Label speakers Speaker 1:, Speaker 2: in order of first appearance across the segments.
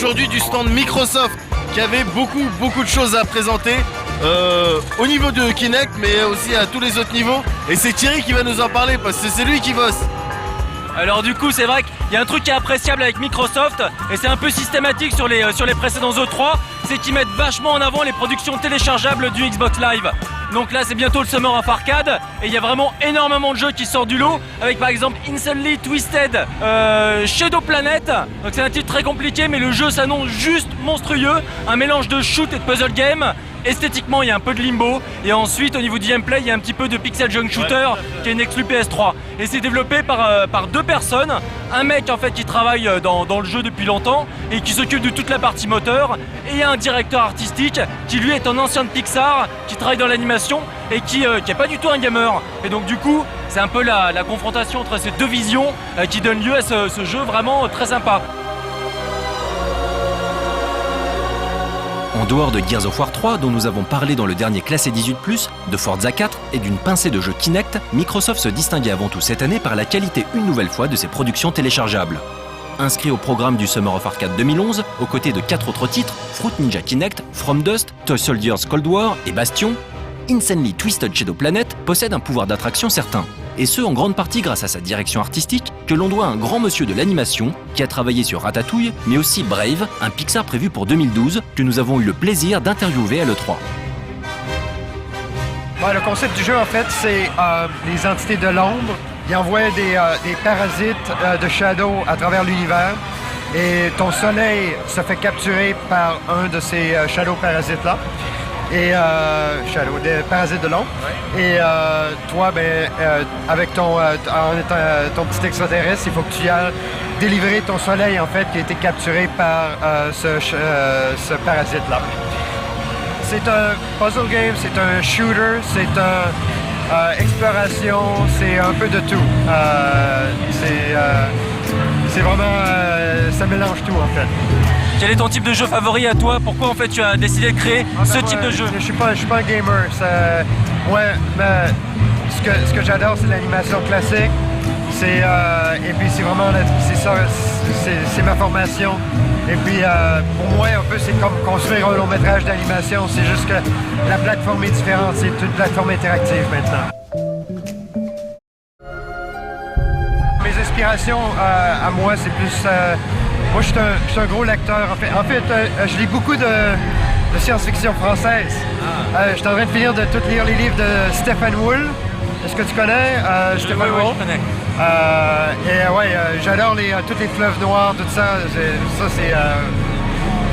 Speaker 1: aujourd'hui du stand Microsoft qui avait beaucoup de choses à présenter au niveau de Kinect mais aussi à tous les autres niveaux. Et c'est Thierry qui va nous en parler parce que c'est lui qui bosse.
Speaker 2: Alors du coup c'est vrai qu'il y a un truc qui est appréciable avec Microsoft et c'est un peu systématique sur les précédents E3, c'est qu'ils mettent vachement en avant les productions téléchargeables du Xbox Live. Donc là c'est bientôt le Summer of Arcade et il y a vraiment énormément de jeux qui sortent du lot avec par exemple Insanely Twisted Shadow Planet. Donc c'est un titre très compliqué mais le jeu s'annonce juste monstrueux, un mélange de shoot et de puzzle game. Esthétiquement il y a un peu de limbo et ensuite au niveau du gameplay il y a un petit peu de pixel junk shooter qui est une exclu PS3 et c'est développé par deux personnes, un mec en fait qui travaille dans le jeu depuis longtemps et qui s'occupe de toute la partie moteur et un directeur artistique qui lui est un ancien de Pixar qui travaille dans l'animation et qui est pas du tout un gamer et donc du coup c'est un peu la confrontation entre ces deux visions qui donne lieu à ce jeu vraiment très sympa.
Speaker 3: En dehors de Gears of War 3, dont nous avons parlé dans le dernier classé 18+, de Forza 4 et d'une pincée de jeux Kinect, Microsoft se distinguait avant tout cette année par la qualité une nouvelle fois de ses productions téléchargeables. Inscrit au programme du Summer of Arcade 2011, aux côtés de 4 autres titres, Fruit Ninja Kinect, From Dust, Toy Soldiers Cold War et Bastion, Insanely Twisted Shadow Planet possède un pouvoir d'attraction certain. Et ce, en grande partie grâce à sa direction artistique, que l'on doit à un grand monsieur de l'animation qui a travaillé sur Ratatouille, mais aussi Brave, un Pixar prévu pour 2012, que nous avons eu le plaisir d'interviewer à l'E3.
Speaker 4: Le concept du jeu, en fait, c'est les entités de l'ombre. Ils envoient des parasites de Shadow à travers l'univers. Et ton soleil se fait capturer par un de ces Shadow parasites-là. Et Shadow, des parasites de l'ombre. Et toi, avec ton petit extraterrestre, il faut que tu ailles délivrer ton soleil, en fait, qui a été capturé par ce parasite-là. C'est un puzzle game, c'est un shooter, c'est un exploration, c'est un peu de tout. C'est vraiment... ça mélange tout, en fait.
Speaker 2: Quel est ton type de jeu favori à toi? Pourquoi en fait tu as décidé de créer ce type de jeu?
Speaker 4: Je suis pas un gamer. Mais ce que j'adore, c'est l'animation classique. Et puis c'est vraiment c'est ma formation. Et puis pour moi, un peu, c'est comme construire un long métrage d'animation. C'est juste que la plateforme est différente. C'est une plateforme interactive maintenant. Mes inspirations à moi, c'est plus... moi, je suis un gros lecteur. En fait, je lis beaucoup de science-fiction française. Je suis en train de finir de tout lire les livres de Stephen Wool. Est-ce que tu connais Stephen Wool?
Speaker 2: Je connais.
Speaker 4: J'adore tous les fleuves noirs, tout ça. C'est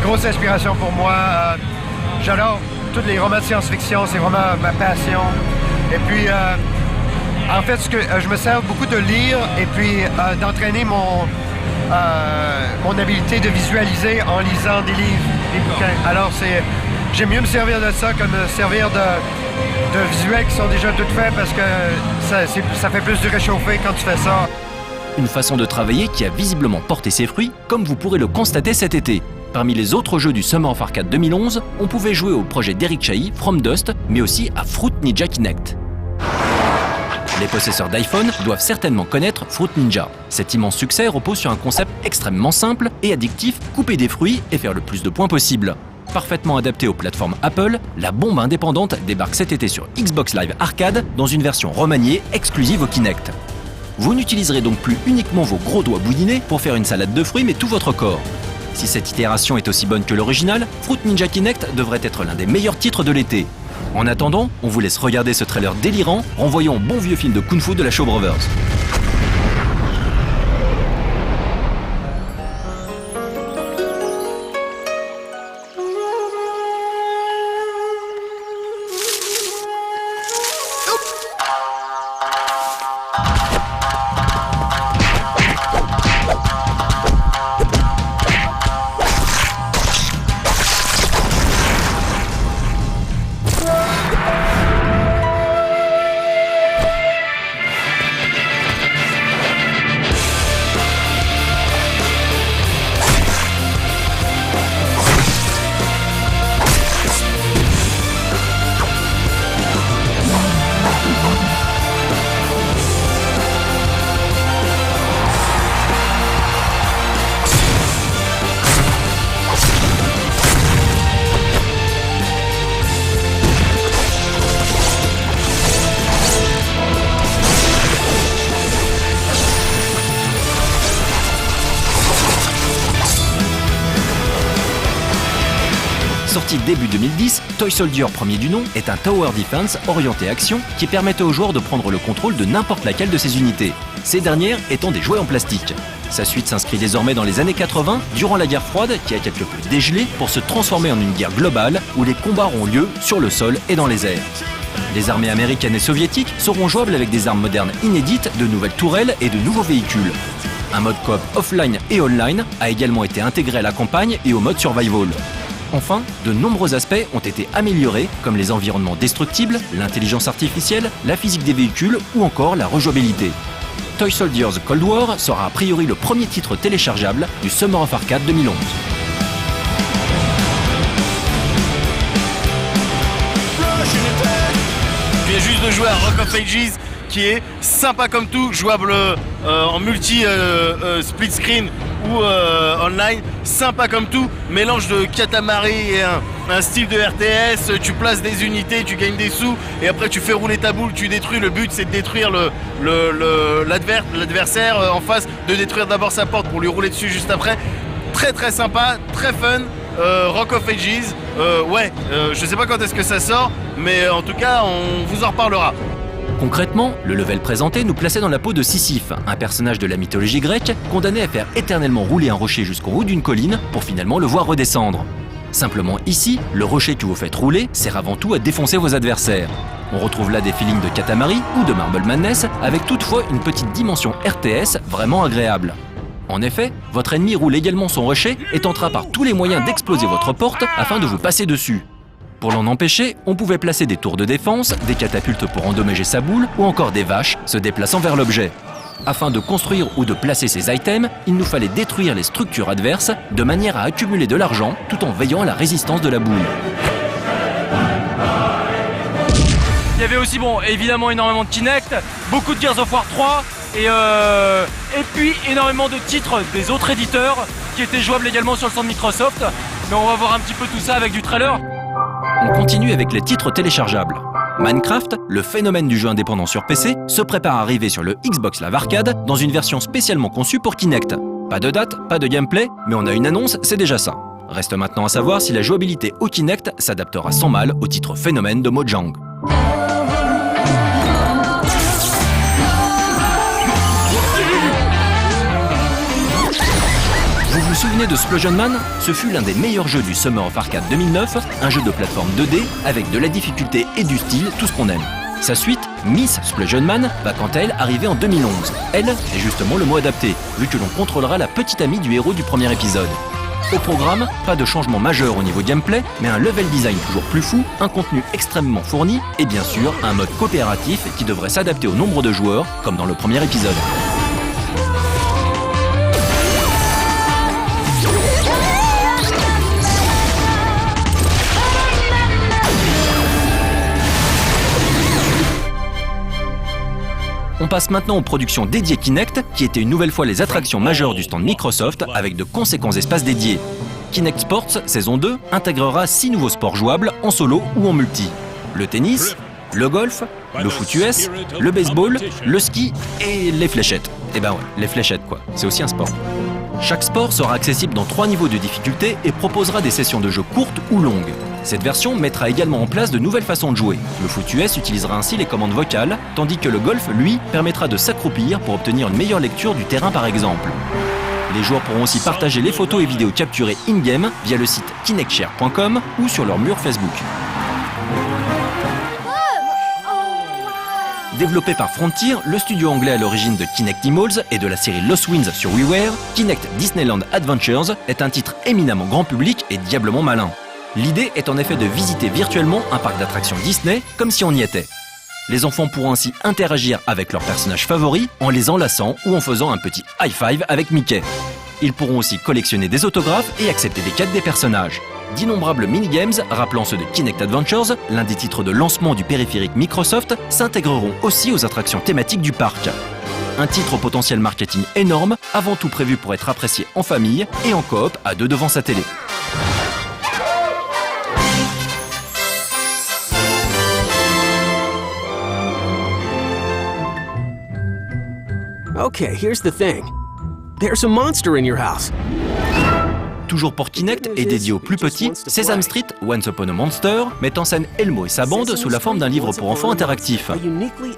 Speaker 4: grosse inspiration pour moi. J'adore tous les romans de science-fiction. C'est vraiment ma passion. Et puis, en fait, je me sers beaucoup de lire et puis d'entraîner mon habileté de visualiser en lisant des livres, des bouquins. Alors j'aime mieux me servir de ça que de me servir de visuels qui sont déjà tout faits parce que ça fait plus du réchauffé quand tu fais ça.
Speaker 3: Une façon de travailler qui a visiblement porté ses fruits, comme vous pourrez le constater cet été. Parmi les autres jeux du Summer of Arcade 2011, on pouvait jouer au projet d'Eric Chahi, From Dust, mais aussi à Fruit Ninja Kinect. Les possesseurs d'iPhone doivent certainement connaître Fruit Ninja. Cet immense succès repose sur un concept extrêmement simple et addictif, couper des fruits et faire le plus de points possible. Parfaitement adapté aux plateformes Apple, la bombe indépendante débarque cet été sur Xbox Live Arcade dans une version remaniée exclusive au Kinect. Vous n'utiliserez donc plus uniquement vos gros doigts boudinés pour faire une salade de fruits mais tout votre corps. Si cette itération est aussi bonne que l'original, Fruit Ninja Kinect devrait être l'un des meilleurs titres de l'été. En attendant, on vous laisse regarder ce trailer délirant, renvoyant au bon vieux film de Kung Fu de la Shaw Brothers. Sorti début 2010, Toy Soldier premier du nom est un Tower Defense orienté action qui permettait aux joueurs de prendre le contrôle de n'importe laquelle de ces unités, ces dernières étant des jouets en plastique. Sa suite s'inscrit désormais dans les années 80, durant la guerre froide, qui a quelque peu dégelé, pour se transformer en une guerre globale où les combats auront lieu sur le sol et dans les airs. Les armées américaines et soviétiques seront jouables avec des armes modernes inédites, de nouvelles tourelles et de nouveaux véhicules. Un mode coop offline et online a également été intégré à la campagne et au mode survival. Enfin, de nombreux aspects ont été améliorés, comme les environnements destructibles, l'intelligence artificielle, la physique des véhicules ou encore la rejouabilité. Toy Soldier Cold War sera a priori le premier titre téléchargeable du Summer of Arcade 2011.
Speaker 1: Tu viens juste de jouer à Rock of Ages, qui est sympa comme tout, jouable en multi split screen ou online, sympa comme tout, mélange de Katamari et un style de RTS, tu places des unités, tu gagnes des sous et après tu fais rouler ta boule, tu détruis, le but c'est de détruire l'adversaire en face, de détruire d'abord sa porte pour lui rouler dessus juste après. Très très sympa, très fun. Rock of Ages, je sais pas quand est-ce que ça sort, mais en tout cas on vous en reparlera.
Speaker 3: Concrètement, le level présenté nous plaçait dans la peau de Sisyphe, un personnage de la mythologie grecque condamné à faire éternellement rouler un rocher jusqu'en haut d'une colline pour finalement le voir redescendre. Simplement ici, le rocher que vous faites rouler sert avant tout à défoncer vos adversaires. On retrouve là des feelings de Katamari ou de Marble Madness, avec toutefois une petite dimension RTS vraiment agréable. En effet, votre ennemi roule également son rocher et tentera par tous les moyens d'exploser votre porte afin de vous passer dessus. Pour l'en empêcher, on pouvait placer des tours de défense, des catapultes pour endommager sa boule ou encore des vaches se déplaçant vers l'objet. Afin de construire ou de placer ces items, il nous fallait détruire les structures adverses de manière à accumuler de l'argent tout en veillant à la résistance de la boule.
Speaker 2: Il y avait aussi évidemment énormément de Kinect, beaucoup de Gears of War 3 et puis énormément de titres des autres éditeurs qui étaient jouables également sur le stand Microsoft. Mais on va voir un petit peu tout ça avec du trailer.
Speaker 3: On continue avec les titres téléchargeables. Minecraft, le phénomène du jeu indépendant sur PC, se prépare à arriver sur le Xbox Live Arcade dans une version spécialement conçue pour Kinect. Pas de date, pas de gameplay, mais on a une annonce, c'est déjà ça. Reste maintenant à savoir si la jouabilité au Kinect s'adaptera sans mal au titre phénomène de Mojang. Vous vous souvenez de Splosion Man? Ce fut l'un des meilleurs jeux du Summer of Arcade 2009, un jeu de plateforme 2D avec de la difficulté et du style, tout ce qu'on aime. Sa suite, Miss Splosion Man, va quant à elle arriver en 2011. Elle est justement le mot adapté, vu que l'on contrôlera la petite amie du héros du premier épisode. Au programme, pas de changement majeur au niveau gameplay, mais un level design toujours plus fou, un contenu extrêmement fourni et bien sûr un mode coopératif qui devrait s'adapter au nombre de joueurs, comme dans le premier épisode. On passe maintenant aux productions dédiées Kinect, qui étaient une nouvelle fois les attractions majeures du stand Microsoft, avec de conséquents espaces dédiés. Kinect Sports, saison 2, intégrera 6 nouveaux sports jouables en solo ou en multi. Le tennis, le golf, le foot US, le baseball, le ski et les fléchettes. Eh ben ouais, les fléchettes quoi, c'est aussi un sport. Chaque sport sera accessible dans 3 niveaux de difficulté et proposera des sessions de jeu courtes ou longues. Cette version mettra également en place de nouvelles façons de jouer. Le foot US utilisera ainsi les commandes vocales, tandis que le golf, lui, permettra de s'accroupir pour obtenir une meilleure lecture du terrain par exemple. Les joueurs pourront aussi partager les photos et vidéos capturées in-game via le site kinectshare.com ou sur leur mur Facebook. Développé par Frontier, le studio anglais à l'origine de Kinect Immolls et de la série Lost Winds sur WiiWare, Kinect Disneyland Adventures est un titre éminemment grand public et diablement malin. L'idée est en effet de visiter virtuellement un parc d'attractions Disney comme si on y était. Les enfants pourront ainsi interagir avec leurs personnages favoris en les enlaçant ou en faisant un petit high five avec Mickey. Ils pourront aussi collectionner des autographes et accepter des quêtes des personnages. D'innombrables minigames, rappelant ceux de Kinect Adventures, l'un des titres de lancement du périphérique Microsoft, s'intégreront aussi aux attractions thématiques du parc. Un titre au potentiel marketing énorme, avant tout prévu pour être apprécié en famille et en coop à 2 devant sa télé.
Speaker 5: Okay, here's the thing. There's a monster in your house.
Speaker 3: Toujours pour Kinect et dédié aux plus petits, Sesame Street, Once Upon a Monster met en scène Elmo et sa bande sous la forme d'un livre pour enfants interactif.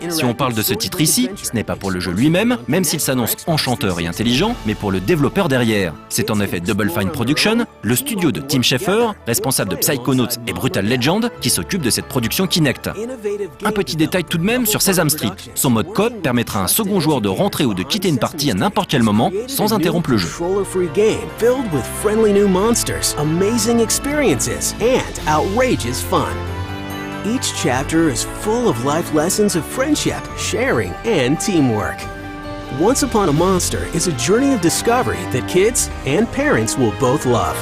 Speaker 3: Si on parle de ce titre ici, ce n'est pas pour le jeu lui-même, même s'il s'annonce enchanteur et intelligent, mais pour le développeur derrière. C'est en effet Double Fine Production, le studio de Tim Schafer, responsable de Psychonauts et Brutal Legend, qui s'occupe de cette production Kinect. Un petit détail tout de même sur Sesame Street. Son mode coop permettra à un second joueur de rentrer ou de quitter une partie à n'importe quel moment sans interrompre le jeu.
Speaker 5: Friendly new monsters, amazing experiences, and outrageous fun. Each chapter is full of life lessons of friendship, sharing, and teamwork. Once Upon a Monster is a journey of discovery that kids and parents will both love.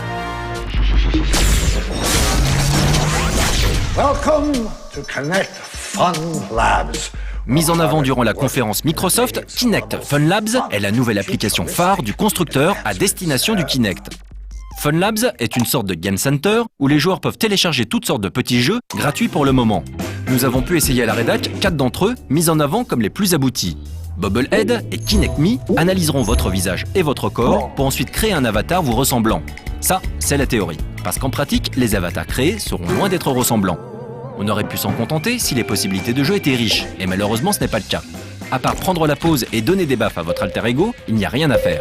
Speaker 6: Welcome to Kinect Fun Labs.
Speaker 3: Mise en avant durant la conférence Microsoft, Kinect Fun Labs est la nouvelle application phare du constructeur à destination du Kinect. Fun Labs est une sorte de game center où les joueurs peuvent télécharger toutes sortes de petits jeux gratuits pour le moment. Nous avons pu essayer à la rédac 4 d'entre eux, mis en avant comme les plus aboutis. Bobblehead et Kinect Me analyseront votre visage et votre corps pour ensuite créer un avatar vous ressemblant. Ça, c'est la théorie, parce qu'en pratique, les avatars créés seront loin d'être ressemblants. On aurait pu s'en contenter si les possibilités de jeu étaient riches, et malheureusement ce n'est pas le cas. À part prendre la pause et donner des baffes à votre alter ego, il n'y a rien à faire.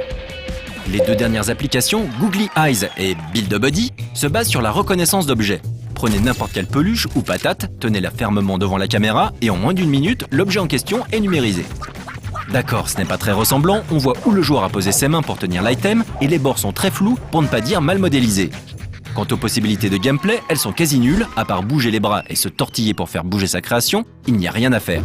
Speaker 3: Les 2 dernières applications, Googly Eyes et Build a Buddy, se basent sur la reconnaissance d'objets. Prenez n'importe quelle peluche ou patate, tenez-la fermement devant la caméra et en moins d'1 minute, l'objet en question est numérisé. D'accord, ce n'est pas très ressemblant, on voit où le joueur a posé ses mains pour tenir l'item et les bords sont très flous pour ne pas dire mal modélisés. Quant aux possibilités de gameplay, elles sont quasi nulles, à part bouger les bras et se tortiller pour faire bouger sa création, il n'y a rien à faire.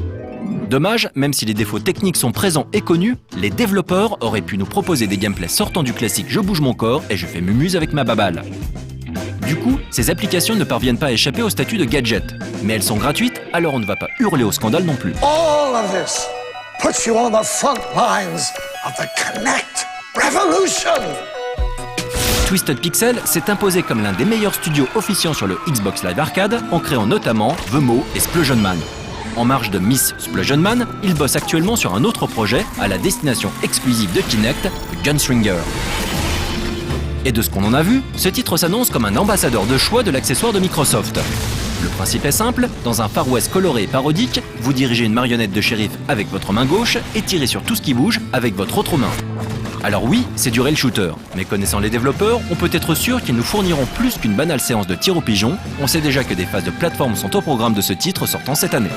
Speaker 3: Dommage, même si les défauts techniques sont présents et connus, les développeurs auraient pu nous proposer des gameplays sortant du classique je bouge mon corps et je fais mumuse avec ma baballe. Du coup, ces applications ne parviennent pas à échapper au statut de gadget. Mais elles sont gratuites, alors on ne va pas hurler au scandale non plus.
Speaker 6: All of this puts you on the front lines of the Kinect Revolution.
Speaker 3: Twisted Pixel s'est imposé comme l'un des meilleurs studios officiants sur le Xbox Live Arcade en créant notamment Vemo et Splosion Man. En marge de Miss Splosion Man, il bosse actuellement sur un autre projet à la destination exclusive de Kinect, Gunstringer. Et de ce qu'on en a vu, ce titre s'annonce comme un ambassadeur de choix de l'accessoire de Microsoft. Le principe est simple, dans un Far West coloré et parodique, vous dirigez une marionnette de shérif avec votre main gauche et tirez sur tout ce qui bouge avec votre autre main. Alors oui, c'est du rail shooter, mais connaissant les développeurs, on peut être sûr qu'ils nous fourniront plus qu'une banale séance de tir au pigeon. On sait déjà que des phases de plateforme sont au programme de ce titre sortant cette année.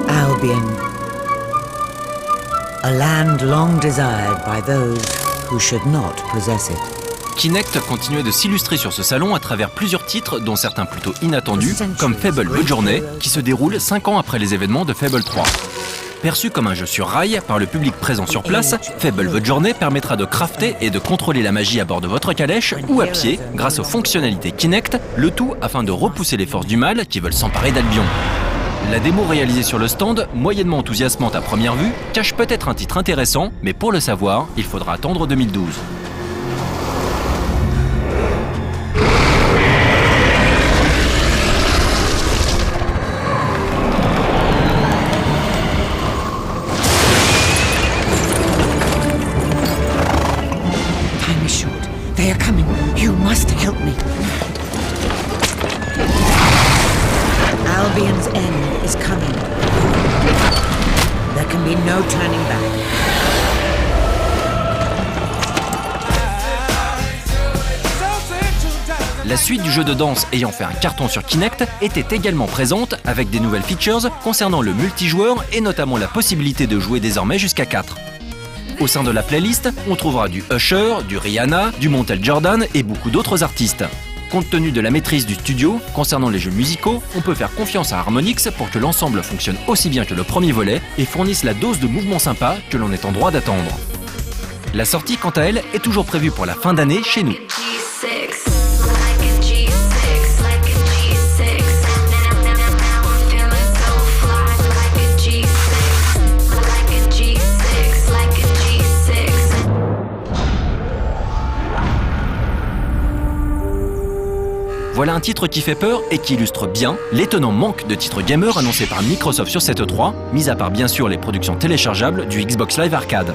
Speaker 7: Albion, a land long desired by those who should not possess it.
Speaker 3: Kinect continuait de s'illustrer sur ce salon à travers plusieurs titres, dont certains plutôt inattendus, comme Fable The Journey, qui se déroule 5 ans après les événements de Fable 3. Perçu comme un jeu sur rail par le public présent sur place, Fable The Journey permettra de crafter et de contrôler la magie à bord de votre calèche ou à pied, grâce aux fonctionnalités Kinect, le tout afin de repousser les forces du mal qui veulent s'emparer d'Albion. La démo réalisée sur le stand, moyennement enthousiasmante à première vue, cache peut-être un titre intéressant, mais pour le savoir, il faudra attendre 2012.
Speaker 7: Time is short. They are coming. You must help me. Albion's end is coming. There can be no turning back.
Speaker 3: La suite du jeu de danse ayant fait un carton sur Kinect était également présente avec des nouvelles features concernant le multijoueur et notamment la possibilité de jouer désormais jusqu'à 4. Au sein de la playlist, on trouvera du Usher, du Rihanna, du Montel Jordan et beaucoup d'autres artistes. Compte tenu de la maîtrise du studio, concernant les jeux musicaux, on peut faire confiance à Harmonix pour que l'ensemble fonctionne aussi bien que le premier volet et fournisse la dose de mouvement sympa que l'on est en droit d'attendre. La sortie, quant à elle, est toujours prévue pour la fin d'année chez nous. Voilà un titre qui fait peur et qui illustre bien l'étonnant manque de titres gamer annoncés par Microsoft sur cette E3, mis à part bien sûr les productions téléchargeables du Xbox Live Arcade.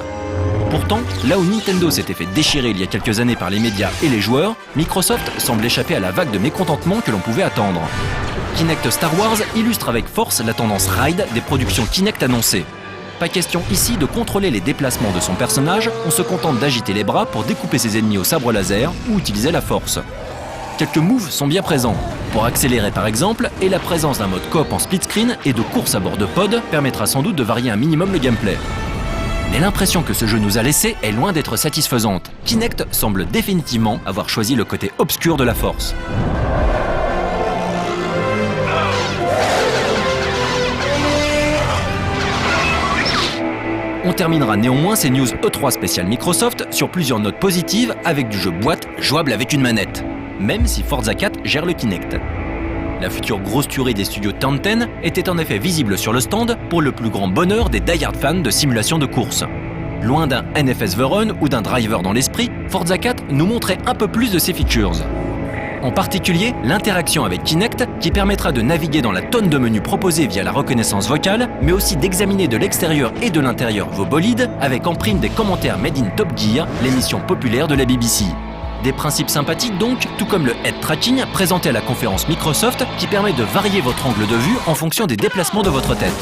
Speaker 3: Pourtant, là où Nintendo s'était fait déchirer il y a quelques années par les médias et les joueurs, Microsoft semble échapper à la vague de mécontentement que l'on pouvait attendre. Kinect Star Wars illustre avec force la tendance ride des productions Kinect annoncées. Pas question ici de contrôler les déplacements de son personnage, on se contente d'agiter les bras pour découper ses ennemis au sabre laser ou utiliser la force. Quelques moves sont bien présents. Pour accélérer par exemple, et la présence d'un mode coop en split screen et de course à bord de pod permettra sans doute de varier un minimum le gameplay. Mais l'impression que ce jeu nous a laissé est loin d'être satisfaisante. Kinect semble définitivement avoir choisi le côté obscur de la force. On terminera néanmoins ces news E3 spéciales Microsoft sur plusieurs notes positives avec du jeu boîte jouable avec une manette, même si Forza 4 gère le Kinect. La future grosse tuerie des studios Turn 10 était en effet visible sur le stand pour le plus grand bonheur des die-hard fans de simulation de course. Loin d'un NFS The Run ou d'un driver dans l'esprit, Forza 4 nous montrait un peu plus de ses features. En particulier, l'interaction avec Kinect qui permettra de naviguer dans la tonne de menus proposés via la reconnaissance vocale, mais aussi d'examiner de l'extérieur et de l'intérieur vos bolides avec en prime des commentaires made in Top Gear, l'émission populaire de la BBC. Des principes sympathiques donc, tout comme le head tracking présenté à la conférence Microsoft qui permet de varier votre angle de vue en fonction des déplacements de votre tête.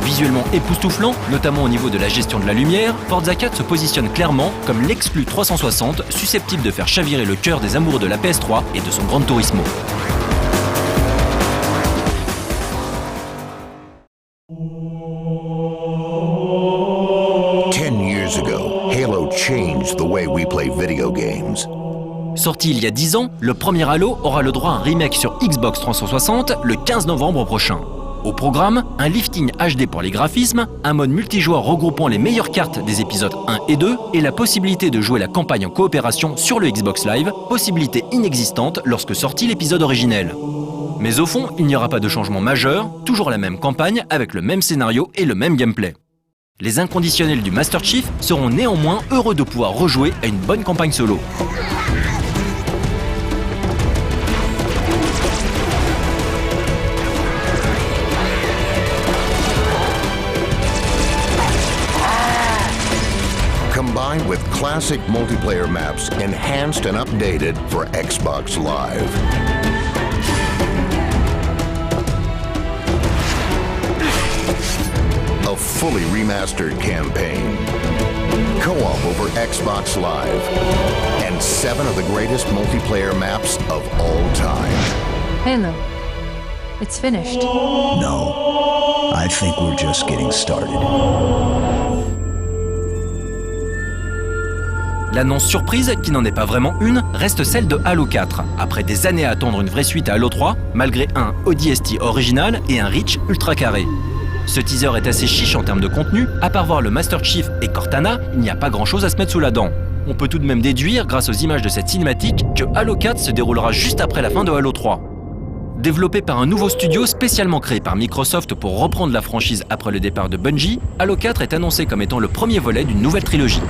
Speaker 3: Visuellement époustouflant, notamment au niveau de la gestion de la lumière, Forza 4 se positionne clairement comme l'exclu 360 susceptible de faire chavirer le cœur des amoureux de la PS3 et de son Gran Turismo.
Speaker 8: Years ago, Halo changed the way we play video games.
Speaker 3: Sorti il y a 10 ans, le premier Halo aura le droit à un remake sur Xbox 360 le 15 novembre prochain. Au programme, un lifting HD pour les graphismes, un mode multijoueur regroupant les meilleures cartes des épisodes 1 et 2 et la possibilité de jouer la campagne en coopération sur le Xbox Live, possibilité inexistante lorsque sortit l'épisode originel. Mais au fond, il n'y aura pas de changement majeur, toujours la même campagne avec le même scénario et le même gameplay. Les inconditionnels du Master Chief seront néanmoins heureux de pouvoir rejouer à une bonne campagne solo.
Speaker 8: Combined with classic multiplayer maps enhanced and updated for Xbox Live. A fully remastered campaign. Co-op over Xbox Live. And 7 of the greatest multiplayer maps of all time.
Speaker 9: Halo. It's finished.
Speaker 10: No. I think we're just getting started.
Speaker 3: L'annonce surprise, qui n'en est pas vraiment une, reste celle de Halo 4. Après des années à attendre une vraie suite à Halo 3, malgré un ODST original et un Reach ultra carré. Ce teaser est assez chiche en termes de contenu, à part voir le Master Chief et Cortana, il n'y a pas grand chose à se mettre sous la dent. On peut tout de même déduire, grâce aux images de cette cinématique, que Halo 4 se déroulera juste après la fin de Halo 3. Développé par un nouveau studio spécialement créé par Microsoft pour reprendre la franchise après le départ de Bungie, Halo 4 est annoncé comme étant le premier volet d'une nouvelle trilogie.